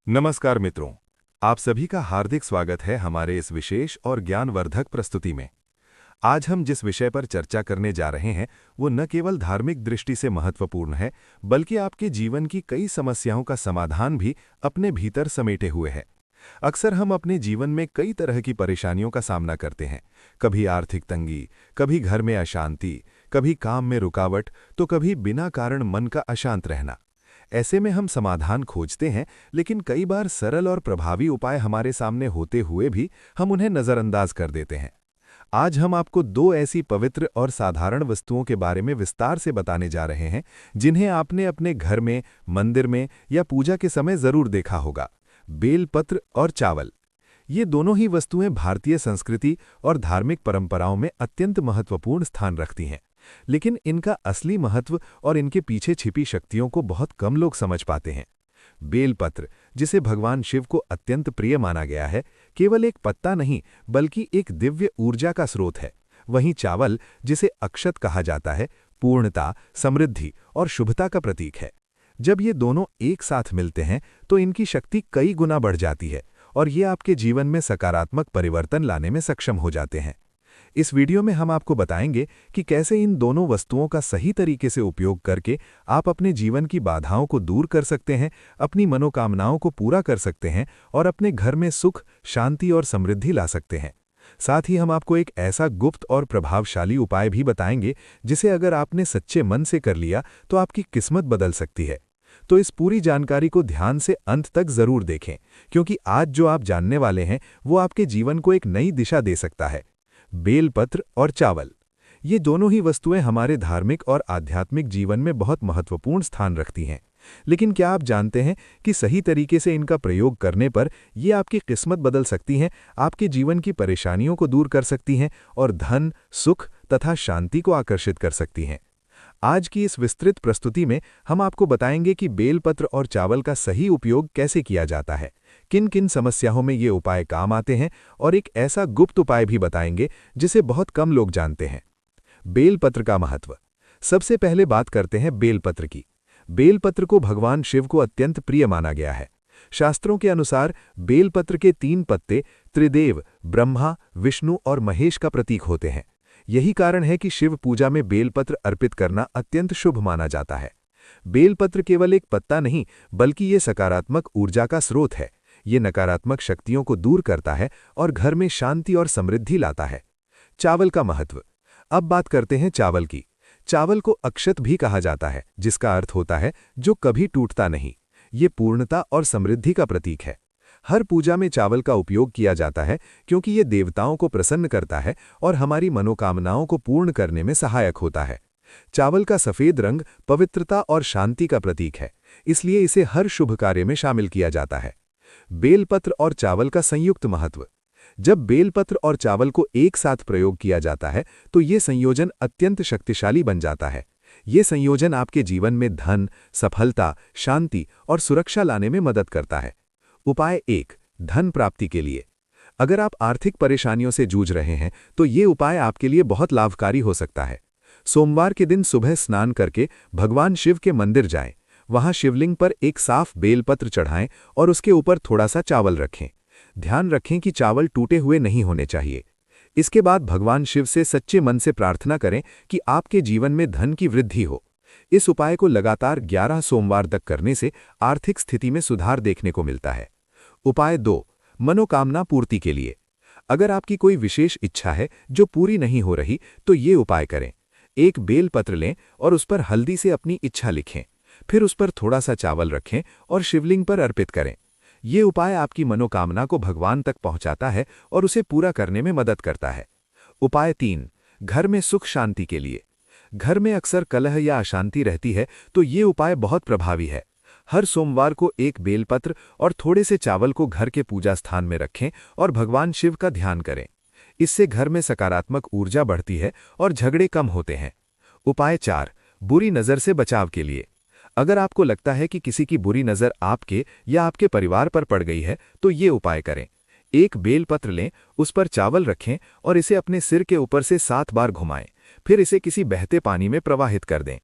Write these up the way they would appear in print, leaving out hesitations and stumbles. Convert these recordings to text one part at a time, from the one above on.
नमस्कार मित्रों, आप सभी का हार्दिक स्वागत है हमारे इस विशेष और ज्ञानवर्धक प्रस्तुति में। आज हम जिस विषय पर चर्चा करने जा रहे हैं वो न केवल धार्मिक दृष्टि से महत्वपूर्ण है, बल्कि आपके जीवन की कई समस्याओं का समाधान भी अपने भीतर समेटे हुए है। अक्सर हम अपने जीवन में कई तरह की परेशानियों का सामना करते हैं। कभी आर्थिक तंगी, कभी घर में अशांति, कभी काम में रुकावट, तो कभी बिना कारण मन का अशांत रहना। ऐसे में हम समाधान खोजते हैं, लेकिन कई बार सरल और प्रभावी उपाय हमारे सामने होते हुए भी हम उन्हें नज़रअंदाज कर देते हैं। आज हम आपको दो ऐसी पवित्र और साधारण वस्तुओं के बारे में विस्तार से बताने जा रहे हैं, जिन्हें आपने अपने घर में, मंदिर में या पूजा के समय जरूर देखा होगा। बेलपत्र और चावल। ये दोनों ही वस्तुएं भारतीय संस्कृति और धार्मिक परंपराओं में अत्यंत महत्वपूर्ण स्थान रखती हैं। लेकिन इनका असली महत्व और इनके पीछे छिपी शक्तियों को बहुत कम लोग समझ पाते हैं। बेलपत्र, जिसे भगवान शिव को अत्यंत प्रिय माना गया है, केवल एक पत्ता नहीं बल्कि एक दिव्य ऊर्जा का स्रोत है। वहीं चावल, जिसे अक्षत कहा जाता है, पूर्णता, समृद्धि और शुभता का प्रतीक है। जब ये दोनों एक साथ मिलते हैं तो इनकी शक्ति कई गुना बढ़ जाती है और ये आपके जीवन में सकारात्मक परिवर्तन लाने में सक्षम हो जाते हैं। इस वीडियो में हम आपको बताएंगे कि कैसे इन दोनों वस्तुओं का सही तरीके से उपयोग करके आप अपने जीवन की बाधाओं को दूर कर सकते हैं, अपनी मनोकामनाओं को पूरा कर सकते हैं और अपने घर में सुख, शांति और समृद्धि ला सकते हैं। साथ ही हम आपको एक ऐसा गुप्त और प्रभावशाली उपाय भी बताएंगे जिसे अगर आपने सच्चे मन से कर लिया तो आपकी किस्मत बदल सकती है। तो इस पूरी जानकारी को ध्यान से अंत तक जरूर देखें, क्योंकि आज जो आप जानने वाले हैं वो आपके जीवन को एक नई दिशा दे सकता है। बेलपत्र और चावल, ये दोनों ही वस्तुएं हमारे धार्मिक और आध्यात्मिक जीवन में बहुत महत्वपूर्ण स्थान रखती हैं। लेकिन क्या आप जानते हैं कि सही तरीके से इनका प्रयोग करने पर ये आपकी किस्मत बदल सकती हैं, आपके जीवन की परेशानियों को दूर कर सकती हैं और धन, सुख तथा शांति को आकर्षित कर सकती हैं। आज की इस विस्तृत प्रस्तुति में हम आपको बताएंगे कि बेलपत्र और चावल का सही उपयोग कैसे किया जाता है, किन किन समस्याओं में ये उपाय काम आते हैं और एक ऐसा गुप्त उपाय भी बताएंगे जिसे बहुत कम लोग जानते हैं। बेलपत्र का महत्व। सबसे पहले बात करते हैं बेलपत्र की। बेलपत्र को भगवान शिव को अत्यंत प्रिय माना गया है। शास्त्रों के अनुसार बेलपत्र के 3 पत्ते त्रिदेव, ब्रह्मा, विष्णु और महेश का प्रतीक होते हैं। यही कारण है कि शिव पूजा में बेलपत्र अर्पित करना अत्यंत शुभ माना जाता है। बेलपत्र केवल एक पत्ता नहीं बल्कि ये सकारात्मक ऊर्जा का स्रोत है। ये नकारात्मक शक्तियों को दूर करता है और घर में शांति और समृद्धि लाता है। चावल का महत्व। अब बात करते हैं चावल की। चावल को अक्षत भी कहा जाता है, जिसका अर्थ होता है जो कभी टूटता नहीं। ये पूर्णता और समृद्धि का प्रतीक है। हर पूजा में चावल का उपयोग किया जाता है क्योंकि ये देवताओं को प्रसन्न करता है और हमारी मनोकामनाओं को पूर्ण करने में सहायक होता है। चावल का सफेद रंग पवित्रता और शांति का प्रतीक है, इसलिए इसे हर शुभ कार्य में शामिल किया जाता है। बेलपत्र और चावल का संयुक्त महत्व। जब बेलपत्र और चावल को एक साथ प्रयोग किया जाता है तो ये संयोजन अत्यंत शक्तिशाली बन जाता है। ये संयोजन आपके जीवन में धन, सफलता, शांति और सुरक्षा लाने में मदद करता है। उपाय 1, धन प्राप्ति के लिए। अगर आप आर्थिक परेशानियों से जूझ रहे हैं तो ये उपाय आपके लिए बहुत लाभकारी हो सकता है। सोमवार के दिन सुबह स्नान करके भगवान शिव के मंदिर जाएं। वहां शिवलिंग पर एक साफ बेलपत्र चढ़ाएं और उसके ऊपर थोड़ा सा चावल रखें। ध्यान रखें कि चावल टूटे हुए नहीं होने चाहिए। इसके बाद भगवान शिव से सच्चे मन से प्रार्थना करें कि आपके जीवन में धन की वृद्धि हो। इस उपाय को लगातार 11 सोमवार तक करने से आर्थिक स्थिति में सुधार देखने को मिलता है। उपाय 2, मनोकामना पूर्ति के लिए। अगर आपकी कोई विशेष इच्छा है जो पूरी नहीं हो रही तो ये उपाय करें। एक बेलपत्र लें और उस पर हल्दी से अपनी इच्छा लिखें। फिर उस पर थोड़ा सा चावल रखें और शिवलिंग पर अर्पित करें। ये उपाय आपकी मनोकामना को भगवान तक पहुंचाता है और उसे पूरा करने में मदद करता है। उपाय 3, घर में सुख शांति के लिए। घर में अक्सर कलह या अशांति रहती है तो ये उपाय बहुत प्रभावी है। हर सोमवार को एक बेलपत्र और थोड़े से चावल को घर के पूजा स्थान में रखें और भगवान शिव का ध्यान करें। इससे घर में सकारात्मक ऊर्जा बढ़ती है और झगड़े कम होते हैं। उपाय 4, बुरी नज़र से बचाव के लिए। अगर आपको लगता है कि किसी की बुरी नज़र आपके या आपके परिवार पर पड़ गई है तो ये उपाय करें। एक बेलपत्र लें, उस पर चावल रखें और इसे अपने सिर के ऊपर से 7 बार घुमाएं। फिर इसे किसी बहते पानी में प्रवाहित कर दें।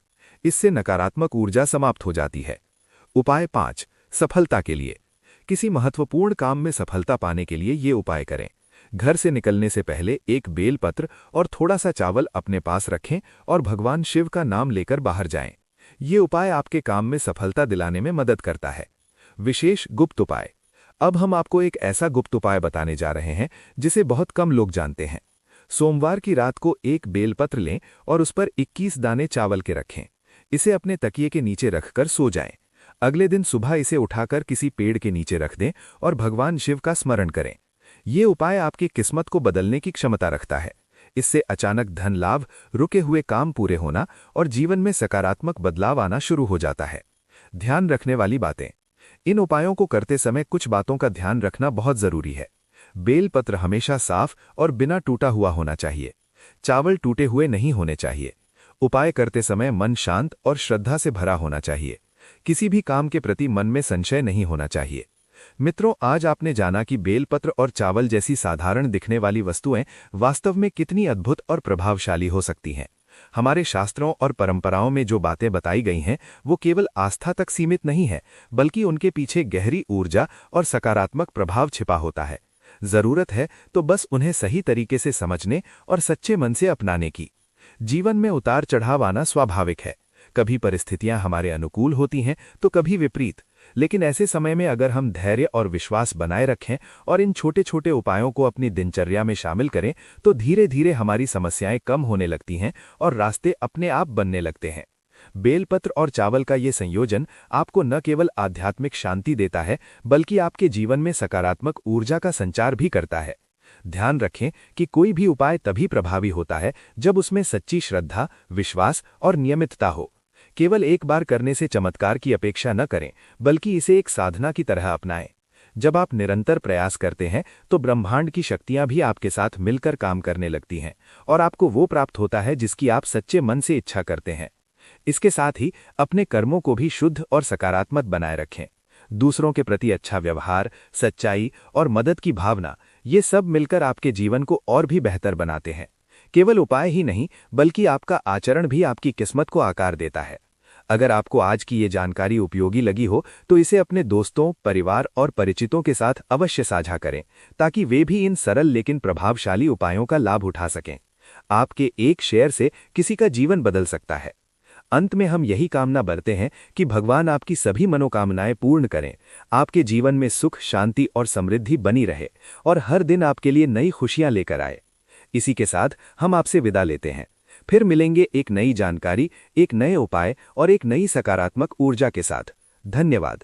इससे नकारात्मक ऊर्जा समाप्त हो जाती है। उपाय 5, सफलता के लिए। किसी महत्वपूर्ण काम में सफलता पाने के लिए ये उपाय करें। घर से निकलने से पहले एक बेलपत्र और थोड़ा सा चावल अपने पास रखें और भगवान शिव का नाम लेकर बाहर जाएं। ये उपाय आपके काम में सफलता दिलाने में मदद करता है। विशेष गुप्त उपाय। अब हम आपको एक ऐसा गुप्त उपाय बताने जा रहे हैं जिसे बहुत कम लोग जानते हैं। सोमवार की रात को एक बेलपत्र लें और उस पर 21 दाने चावल के रखें। इसे अपने तकिए के नीचे रखकर सो जाएं। अगले दिन सुबह इसे उठाकर किसी पेड़ के नीचे रख दें और भगवान शिव का स्मरण करें। ये उपाय आपकी किस्मत को बदलने की क्षमता रखता है। इससे अचानक धन लाभ, रुके हुए काम पूरे होना और जीवन में सकारात्मक बदलाव आना शुरू हो जाता है। ध्यान रखने वाली बातें। इन उपायों को करते समय कुछ बातों का ध्यान रखना बहुत जरूरी है। बेलपत्र हमेशा साफ और बिना टूटा हुआ होना चाहिए। चावल टूटे हुए नहीं होने चाहिए। उपाय करते समय मन शांत और श्रद्धा से भरा होना चाहिए। किसी भी काम के प्रति मन में संशय नहीं होना चाहिए। मित्रों, आज आपने जाना कि बेलपत्र और चावल जैसी साधारण दिखने वाली वस्तुएं वास्तव में कितनी अद्भुत और प्रभावशाली हो सकती हैं। हमारे शास्त्रों और परंपराओं में जो बातें बताई गई हैं वो केवल आस्था तक सीमित नहीं है, बल्कि उनके पीछे गहरी ऊर्जा और सकारात्मक प्रभाव छिपा होता है। जरूरत है तो बस उन्हें सही तरीके से समझने और सच्चे मन से अपनाने की। जीवन में उतार चढ़ाव आना स्वाभाविक है। कभी परिस्थितियां हमारे अनुकूल होती हैं तो कभी विपरीत। लेकिन ऐसे समय में अगर हम धैर्य और विश्वास बनाए रखें और इन छोटे छोटे उपायों को अपनी दिनचर्या में शामिल करें तो धीरे धीरे हमारी समस्याएं कम होने लगती हैं और रास्ते अपने आप बनने लगते हैं। बेलपत्र और चावल का ये संयोजन आपको न केवल आध्यात्मिक शांति देता है, बल्कि आपके जीवन में सकारात्मक ऊर्जा का संचार भी करता है। ध्यान रखें कि कोई भी उपाय तभी प्रभावी होता है जब उसमें सच्ची श्रद्धा, विश्वास और नियमितता हो। केवल एक बार करने से चमत्कार की अपेक्षा न करें, बल्कि इसे एक साधना की तरह अपनाएं। जब आप निरंतर प्रयास करते हैं तो ब्रह्मांड की शक्तियां भी आपके साथ मिलकर काम करने लगती हैं और आपको वो प्राप्त होता है जिसकी आप सच्चे मन से इच्छा करते हैं। इसके साथ ही अपने कर्मों को भी शुद्ध और सकारात्मक बनाए रखें। दूसरों के प्रति अच्छा व्यवहार, सच्चाई और मदद की भावना, ये सब मिलकर आपके जीवन को और भी बेहतर बनाते हैं। केवल उपाय ही नहीं, बल्कि आपका आचरण भी आपकी किस्मत को आकार देता है। अगर आपको आज की ये जानकारी उपयोगी लगी हो तो इसे अपने दोस्तों, परिवार और परिचितों के साथ अवश्य साझा करें, ताकि वे भी इन सरल लेकिन प्रभावशाली उपायों का लाभ उठा सकें। आपके एक शेयर से किसी का जीवन बदल सकता है। अंत में हम यही कामना करते हैं कि भगवान आपकी सभी मनोकामनाएं पूर्ण करें, आपके जीवन में सुख, शांति और समृद्धि बनी रहे और हर दिन आपके लिए नई खुशियां लेकर आए। इसी के साथ हम आपसे विदा लेते हैं। फिर मिलेंगे एक नई जानकारी, एक नए उपाय और एक नई सकारात्मक ऊर्जा के साथ। धन्यवाद।